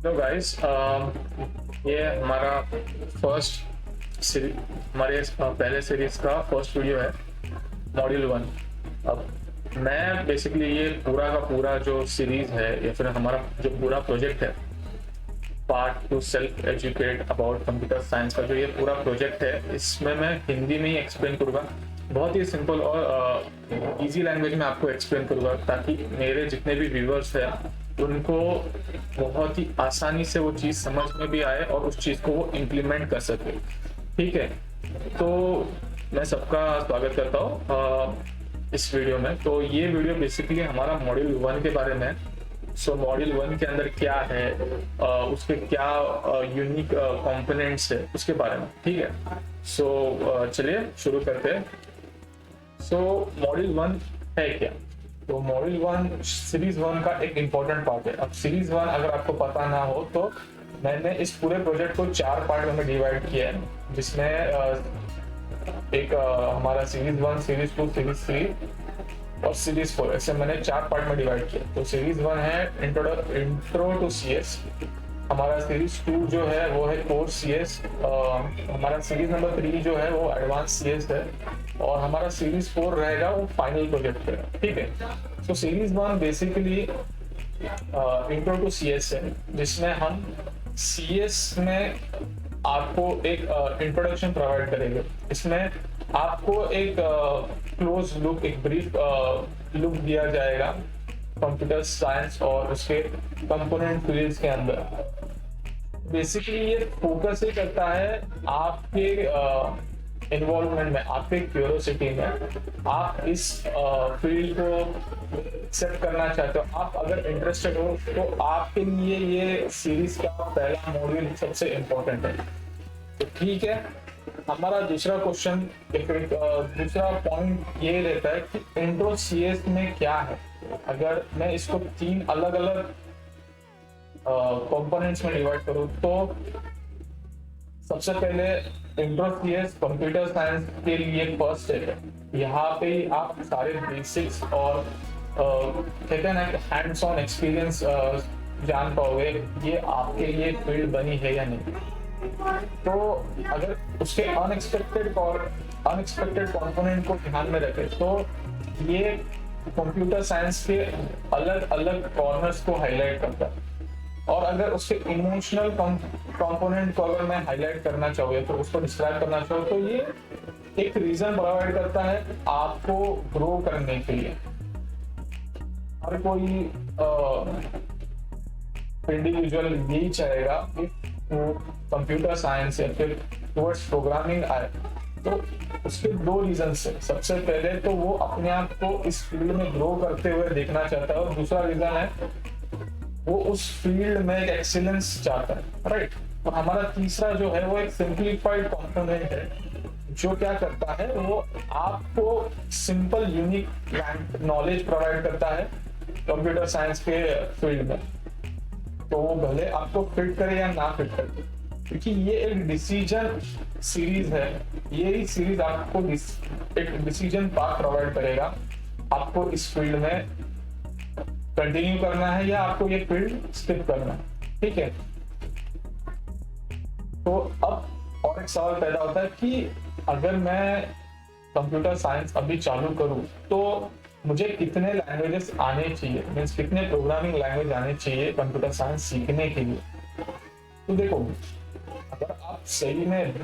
Hello guys, ये हमारा हमारे पहले सीरीज का फर्स्ट वीडियो है, मॉड्यूल 1। अब मैं बेसिकली ये पूरा का पूरा जो सीरीज है या फिर हमारा जो पूरा प्रोजेक्ट है, part two self educate about computer science का जो ये पूरा प्रोजेक्ट है, इसमें मैं हिंदी में ही एक्सप्लेन करूँगा। बहुत ही सिंपल और इजी लैंग्वेज में आपको एक्सप्लेन करूँगा, ताकि मेरे जितने भी व्यूअर्स हैं उनको बहुत ही आसानी से वो चीज़ समझ में भी आए और उस चीज़ को वो इम्प्लीमेंट कर सके। ठीक है, तो मैं सबका स्वागत करता हूँ इस वीडियो में। तो ये वीडियो बेसिकली हमारा मॉड्यूल 1 के बारे में है। सो मॉड्यूल 1 के अंदर क्या है, उसके क्या यूनिक कंपोनेंट्स है, उसके बारे में। ठीक है, सो चलिए शुरू करते हैं। सो मॉड्यूल 1 है क्या? तो मॉड्यूल 1 सीरीज 1 का एक इम्पोर्टेंट पार्ट है। अब सीरीज 1 अगर आपको पता ना हो तो मैंने इस पूरे प्रोजेक्ट को 4 पार्ट में डिवाइड किया है, जिसमें एक हमारा सीरीज 1, सीरीज 2, सीरीज 3 और सीरीज 4, ऐसे मैंने 4 पार्ट में डिवाइड किया। तो सीरीज 1 है इंट्रो टू सीएस, हमारा सीरीज 2 जो है वो है कोर सीएस, हमारा सीरीज नंबर 3 जो है वो एडवांस सीएस है, और हमारा सीरीज 4 रहेगा वो फाइनल प्रोजेक्ट रहेगा। ठीक है, तो series 1 basically intro to CS है, जिसमें हम सीएस में आपको एक इंट्रोडक्शन प्रोवाइड करेंगे। इसमें आपको एक क्लोज लुक, एक ब्रीफ लुक दिया जाएगा कंप्यूटर साइंस और उसके कंपोनेंट फील्ड्स के अंदर। बेसिकली ये फोकस ही करता है आपके इन्वॉल्वमेंट में, आपके क्यूरियोसिटी में। आप इस फील्ड को एक्सेप्ट करना चाहते हो, आप अगर इंटरेस्टेड हो तो आपके लिए ये सीरीज का पहला मॉड्यूल सबसे इम्पोर्टेंट है। तो ठीक है, हमारा दूसरा क्वेश्चन, दूसरा पॉइंट ये रहता है कि इंट्रो सीएस में क्या है। अगर मैं इसको 3 अलग अलग कंपोनेंट्स में डिवाइड करूं तो सबसे पहले इंट्रो सीएस कंप्यूटर साइंस के लिए फर्स्ट स्टेप है। यहाँ पे ही आप सारे बेसिक्स और कहते हैं ना कि हैंड्स ऑन एक्सपीरियंस जान पाओगे ये आपके लिए फील्ड बनी है या नहीं। तो अगर उसके अनएक्सपेक्टेड कंपोनेंट को ध्यान में रखें तो ये कंप्यूटर साइंस के अलग अलग कॉर्नर्स को हाईलाइट करता है। और अगर उसके इमोशनल कंपोनेंट को अगर मैं हाईलाइट करना चाहूँ तो उसको डिस्क्राइब करना चाहूँ तो ये एक रीजन प्रोवाइड करता है आपको ग्रो करने के लिए। हर कोई इंडिविजुअल यही चाहेगा कि वो कंप्यूटर साइंस या फिर टुवर्ड्स प्रोग्रामिंग आए। तो उसके 2 रीजन है। सबसे पहले तो वो अपने आप को इस फील्ड में ग्रो करते हुए देखना चाहता है, और दूसरा रीजन है वो उस फील्ड में एक एक्सीलेंस चाहता है, राइट। और हमारा तीसरा जो है वो एक सिंप्लीफाइड कंपोनेंट है, जो क्या करता है वो आपको सिंपल यूनिक नॉलेज प्रोवाइड करता है कंप्यूटर साइंस के फील्ड में। तो वो भले आपको फिट करे या ना फिट करे, क्योंकि ये एक डिसीजन सीरीज है। यही सीरीज आपको एक डिसीजन पाथ प्रोवाइड करेगा, आपको इस फील्ड में कंटिन्यू करना है या आपको ये फील्ड स्किप करना है। ठीक है, तो अब और एक सवाल पैदा होता है कि अगर मैं कंप्यूटर साइंस अभी चालू करूं तो मुझे कितने लैंग्वेजेस आने चाहिए, मीन्स कितने प्रोग्रामिंग लैंग्वेज आने चाहिए कंप्यूटर साइंस सीखने के लिए। तो देखो, अगर आप सही में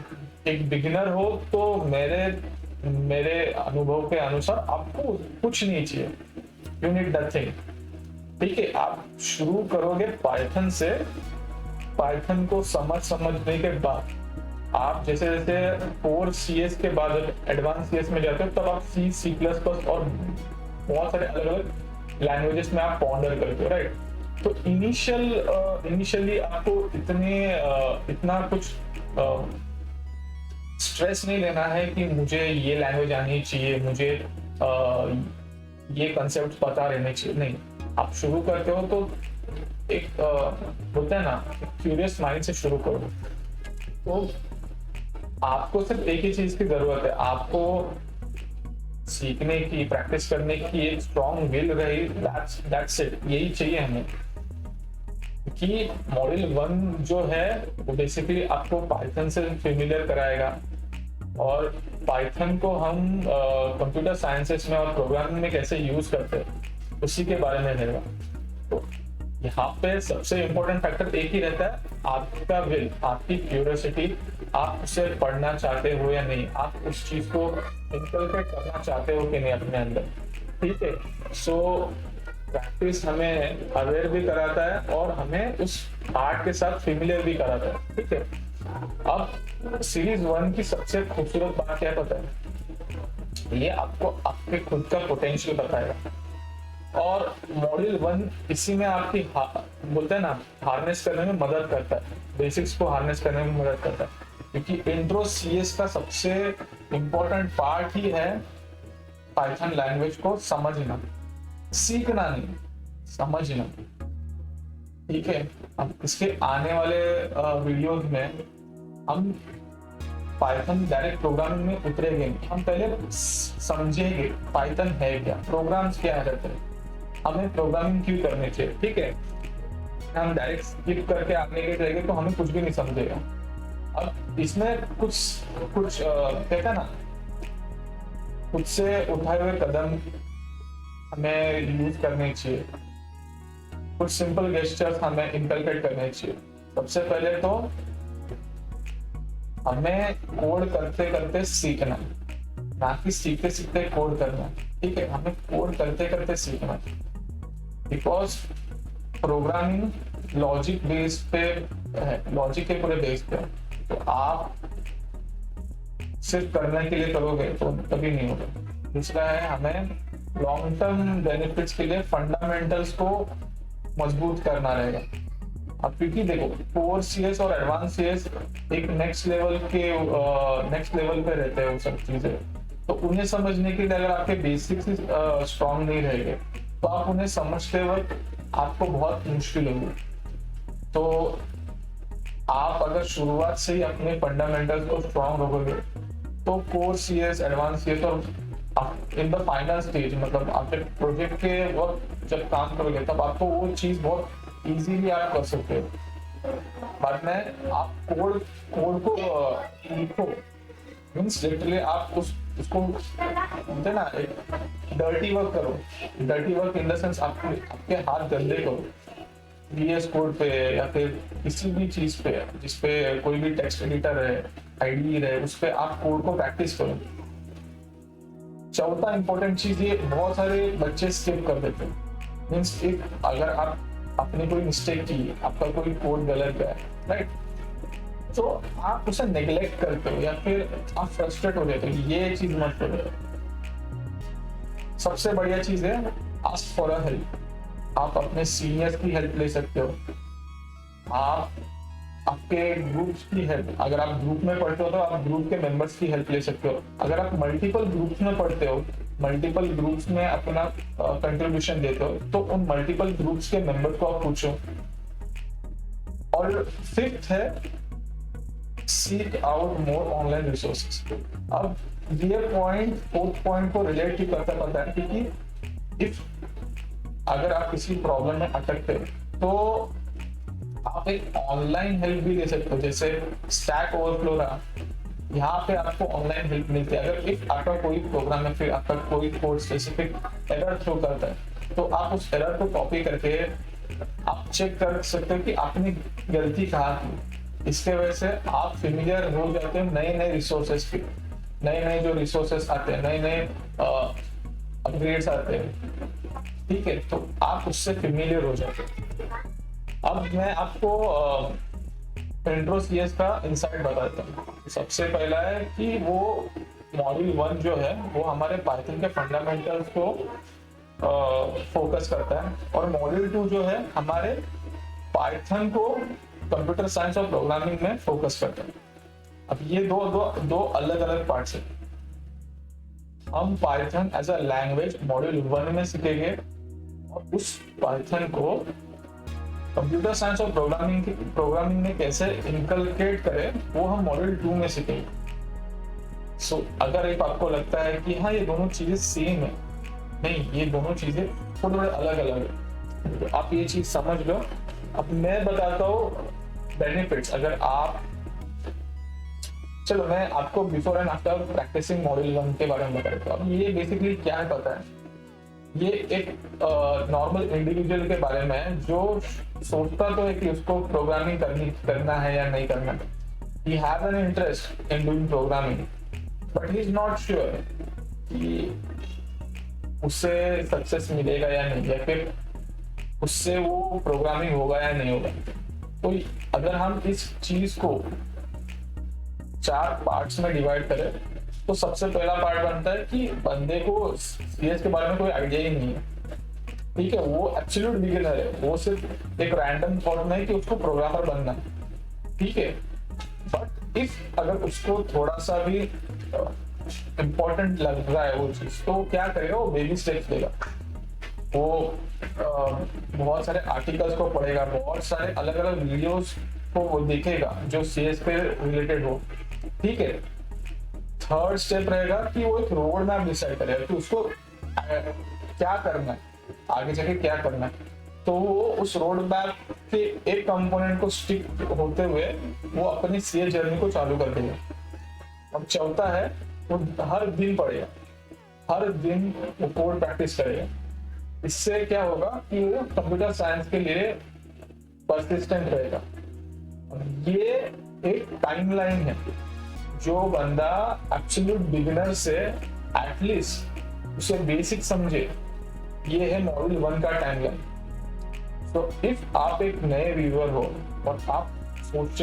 एक बिगिनर हो तो मेरे अनुभव के अनुसार आपको कुछ नहीं चाहिए, यू नीड नथिंग। ठीक है, आप शुरू करोगे पाइथन से। पाइथन को समझने के बाद आप जैसे जैसे कोर सीएस के बाद एडवांस सीएस में जाते हो, तब आप C++ और बहुत सारे अलग अलग लैंग्वेजेस में आप पॉन्डर करते हो, राइट। तो इनिशियली आपको इतना कुछ स्ट्रेस नहीं लेना है कि मुझे ये लैंग्वेज आनी चाहिए, मुझे ये कंसेप्ट पता रहने चाहिए। नहीं, आप शुरू करते हो तो एक बोलते हैं ना, क्यूरियस माइंड से शुरू करो। तो आपको सिर्फ एक ही चीज की जरूरत है, आपको सीखने की, प्रैक्टिस करने की एक स्ट्रॉन्ग विल रही, दैट्स इट, यही चाहिए हमें। कि मॉड्यूल 1 जो है वो बेसिकली आपको पाइथन से फेमिलियर कराएगा, और पाइथन को हम कंप्यूटर साइंसेस में और प्रोग्रामिंग में कैसे यूज करते हैं उसी के बारे में रहेगा। तो यहाँ पे सबसे इम्पोर्टेंट फैक्टर एक ही रहता है, आपका विल, आपकी क्यूरियोसिटी, आप उसे पढ़ना चाहते हो या नहीं, आप उस चीज को इंकलकेट करना चाहते हो कि नहीं अपने अंदर। ठीक है, सो प्रैक्टिस हमें अवेयर भी कराता है और हमें उस आर्ट के साथ फेमिलियर भी कराता है। ठीक है, अब सीरीज 1 की सबसे खूबसूरत बात क्या पता है, ये आपको आपके खुद का पोटेंशियल बताएगा, और मॉड्यूल 1 इसी में आपकी बोलते हैं ना, हार्नेस करने में मदद करता है, बेसिक्स को हार्नेस करने में मदद करता है, क्योंकि इंट्रो सीएस का सबसे इंपॉर्टेंट पार्ट ही है पाइथन लैंग्वेज को समझना, सीखना नहीं, समझना। ठीक है, अब इसके आने वाले वीडियोस में हम पाइथन डायरेक्ट प्रोग्रामिंग में उतरेंगे, हम पहले समझेंगे पाइथन है क्या, प्रोग्राम्स क्या रहते हैं, हमें प्रोग्रामिंग क्यों करनी चाहिए। ठीक है, हम डायरेक्ट स्किप करके आगे के जाएंगे तो हमें कुछ भी नहीं समझेगा। अब इसमें कुछ कहते हैं ना, खुद से उठाए हुए कदम हमें यूज करने चाहिए, कुछ सिंपल गेस्चर्स हमें इनकलकेट करने चाहिए। सबसे पहले तो हमें कोड करते करते सीखना, ना कि सीखते सीखते कोड करना। ठीक है, हमें कोड करते करते सीखना, बिकॉज प्रोग्रामिंग लॉजिक बेस्ड पे है, लॉजिक के पूरे बेस पे है। तो आप सिर्फ करने के लिए करोगे तो कभी नहीं होगा। दूसरा है, हमें लॉन्ग टर्म बेनिफिट्स के लिए फंडामेंटल्स को मजबूत करना रहेगा। अब क्योंकि देखो, कोर सीएस और एडवांस सीएस एक नेक्स्ट लेवल पे रहते हैं वो सब चीजें, तो उन्हें समझने के लिए अगर आपके बेसिक्स स्ट्रांग नहीं रहेंगे तो आप उन्हें समझते वक्त आपको बहुत मुश्किल होगी। तो आप अगर शुरुआत से ही अपने फंडामेंटल्स को स्ट्रांग रखोगे तो कोर सीएस, एडवांस सीएस और इन द फाइनल स्टेज, मतलब आपके प्रोजेक्ट के वक्त जब काम करोगे तब आपको वो चीज बहुत इजीली आप कर सकते हो। बाद में आप कोड को लिखो, मीन्स लिटरली आप उसको बोलते ना, एक डर्टी वर्क करो। Dirty work in the sense आपके हाथ गंदे करो VS कोड पे या फिर किसी भी चीज पे जिसपे कोई भी टेक्स्ट एडिटर है, आईडी है, उस पे आप कोड को प्रैक्टिस करो। चौथा इंपॉर्टेंट चीज, ये बहुत सारे बच्चे स्किप कर देते हैं, मीन्स एक अगर आप अपनी कोई मिस्टेक की, आपका कोई कोड गलत है, राइट, तो आप उसे नेग्लेक्ट करते हो या फिर आप फ्रस्ट्रेट हो जाते हो, ये चीज मत करो। सबसे बढ़िया चीज है आस्क फॉर अ हेल्प। आप अपने सीनियर्स की हेल्प ले सकते हो, आप आपके ग्रुप्स की हेल्प, अगर आप ग्रुप में पढ़ते हो तो आप ग्रुप के मेंबर्स की हेल्प ले सकते हो। अगर आप मल्टीपल ग्रुप्स में पढ़ते हो, मल्टीपल ग्रुप्स में अपना कंट्रीब्यूशन देते हो, तो उन मल्टीपल ग्रुप्स के मेंबर को आप पूछो। और फिफ्थ है seek out more online resources. अब ये पॉइंट फोर्थ पॉइंट को रिलेट ही करता पता है, क्योंकि इफ अगर आप किसी प्रॉब्लम में अटकते हो तो आप एक ऑनलाइन हेल्प भी ले सकते हो, जैसे स्टैक ओवरफ्लो रहा, यहाँ पे आपको ऑनलाइन हेल्प मिलती है। अगर इफ आपका कोई प्रोग्राम है, फिर आपका कोई कोड स्पेसिफिक एरर थ्रो करता है, तो आप उस एरर को कॉपी करके आप चेक कर सकते हो कि आपने गलती कहाँ की। इसके वजह से आप फेमिलियर हो जाते हो नए नए रिसोर्सेस के, नए जो रिसोर्सेस आते हैं, नए अपग्रेड्स आते हैं। ठीक है, तो आप उससे फेमिलियर हो जाते हो। अब मैं आपको इंट्रो सीएस का इंसाइट बताता हूँ। सबसे पहला है कि वो मॉड्यूल 1 जो है वो हमारे पाइथन के फंडामेंटल्स को फोकस करता है, और मॉड्यूल 2 जो है हमारे पाइथन को कंप्यूटर साइंस और प्रोग्रामिंग में फोकस करता है। अब ये दो अलग अलग पार्ट्स हैं। हम Python as a language module 1 में सीखेंगे, और उस पाइथन को कंप्यूटर साइंस और प्रोग्रामिंग में कैसे इनकलकेट करें वो हम मॉड्यूल 2 में सीखेंगे। सो अगर एक आपको लगता है कि हाँ ये दोनों चीजें सेम है, नहीं, ये दोनों चीजें थोड़े अलग अलग है, तो आप ये चीज समझ लो अब मैं बताता हूँ बेनिफिट्स। अगर आप, चलो मैं आपको before and after practising module 1 के बारे में बता देता हूँ। ये बेसिकली क्या है पता है, ये एक नॉर्मल इंडिविजुअल के बारे में है जो सोचता तो है कि उसको प्रोग्रामिंग करना है या नहीं करना। He have an interest in doing programming, but he is not sure कि उससे सक्सेस मिलेगा या नहीं, या फिर उससे वो प्रोग्रामिंग होगा या नहीं होगा। तो अगर हम इस चीज को 4 पार्ट्स में डिवाइड करें, तो सबसे पहला पार्ट बनता है कि बंदे को सीएस के बारे में कोई आइडिया ही नहीं है, ठीक है, वो एब्सोल्यूट बिगिनर है, वो सिर्फ एक रैंडम थॉट में है कि उसको प्रोग्रामर बनना है, ठीक है। बट इफ अगर उसको थोड़ा सा भी इम्पोर्टेंट लग रहा है वो चीज, तो क्या करेगा, वो बेबी स्टेप्स लेगा। वो बहुत सारे आर्टिकल्स को पढ़ेगा, बहुत सारे अलग अलग वीडियोस को वो देखेगा जो सीएस पे रिलेटेड हो, ठीक है। थर्ड स्टेप रहेगा कि वो एक रोड मैप डिसाइड करेगा कि उसको क्या करना है, आगे जाके क्या करना है। तो वो उस रोड मैप के एक कंपोनेंट को स्टिक होते हुए वो अपनी सीएस जर्नी को चालू कर देगा। अब चौथा है, वो हर दिन पढ़ेगा, हर दिन वो कोड प्रैक्टिस करेगा। इससे क्या होगा कि वो कंप्यूटर साइंस के लिए परसिस्टेंट रहेगा। ये एक टाइमलाइन है, जो बंदा एब्सोल्यूट बिगिनर से एटलीस्ट उसे बेसिक समझे, ये है मॉड्यूल 1 का टाइमलाइन। तो इफ आप एक नए व्यूअर हो और आप सोच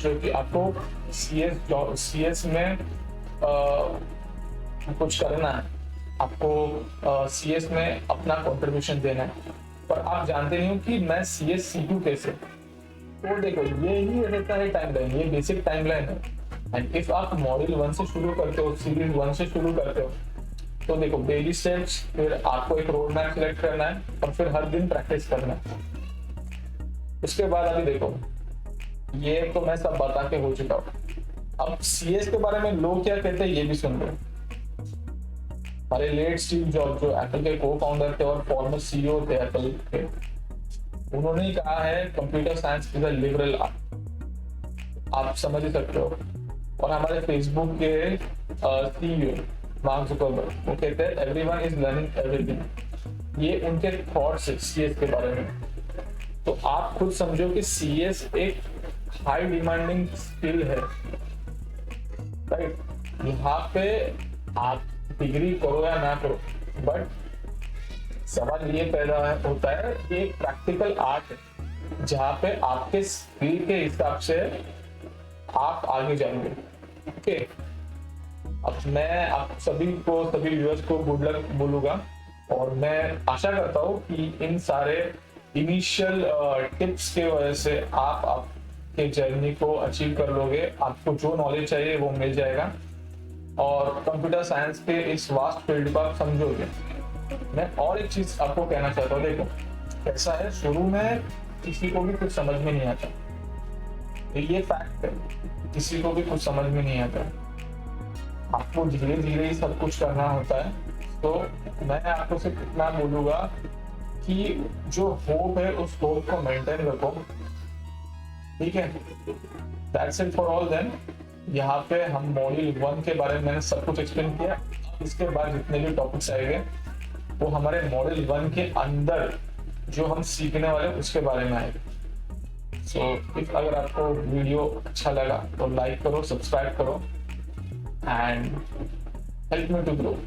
रहे हो कि आपको सीएस में कुछ करना है, आपको सीएस में अपना कंट्रीब्यूशन देना है, पर आप जानते नहीं हो कि मैं सीएस सीखूं कैसे, तो देखो ये ही रहता है टाइमलाइन, ये बेसिक टाइमलाइन है। एंड इफ आप मॉड्यूल 1 से शुरू करते हो, सीरीज 1 से शुरू करते हो, तो देखो बेबी स्टेप्स, फिर आपको एक रोड मैप सिलेक्ट करना है और फिर हर दिन प्रैक्टिस करना है। उसके बाद अभी देखो, ये तो मैं सब बता के हो चुका हूँ। अब सीएस के बारे में लोग क्या कहते हैं ये भी सुन लो। हमारे लेट स्टीव जॉब्स जो एप्पल के को फाउंडर थे और फॉर्मर सीईओ थे एप्पल के, उन्होंने कहा है computer science is a liberal art. आप समझ ही सकते हो। और हमारे फेसबुक के सीईओ मार्क जुकरबर्ग, वो कहते हैं एवरीवन इज लर्निंग एवरीथिंग। ये उनके थॉट्स है सीएस के बारे में। तो आप खुद समझो कि सीएस एक हाई डिमांडिंग स्किल है, राइट। यहाँ पे आप डिग्री करो या ना करो, बट सवाल ये पैदा होता है कि एक प्रैक्टिकल आर्ट है जहाँ पे आपके स्किल के हिसाब से आप आगे जाएंगे, ओके। अब मैं आप सभी व्यूअर्स को गुड लक बोलूंगा, और मैं आशा करता हूँ कि इन सारे इनिशियल टिप्स के वजह से आप आपके जर्नी को अचीव कर लोगे। आपको जो नॉलेज चाहिए वो मिल जाएगा और कंप्यूटर साइंस के इस वास्ट फील्ड को आप समझोगे। मैं और एक चीज आपको कहना चाहता हूँ, देखो ऐसा है, शुरू में किसी को भी कुछ समझ में नहीं आता, ये फैक्ट है, किसी को भी कुछ समझ में नहीं आता। आपको धीरे धीरे ही सब कुछ करना होता है। तो मैं आपको सिर्फ इतना बोलूंगा कि जो होप है उस होप को मेंटेन रखो, ठीक है। That's it for all then. यहाँ पे हम मॉड्यूल 1 के बारे में मैंने सब कुछ एक्सप्लेन किया। इसके बाद जितने भी टॉपिक्स आएंगे वो हमारे मॉड्यूल 1 के अंदर जो हम सीखने वाले उसके बारे में आएंगे। सो इफ अगर आपको वीडियो अच्छा लगा तो लाइक करो, सब्सक्राइब करो and help me to grow.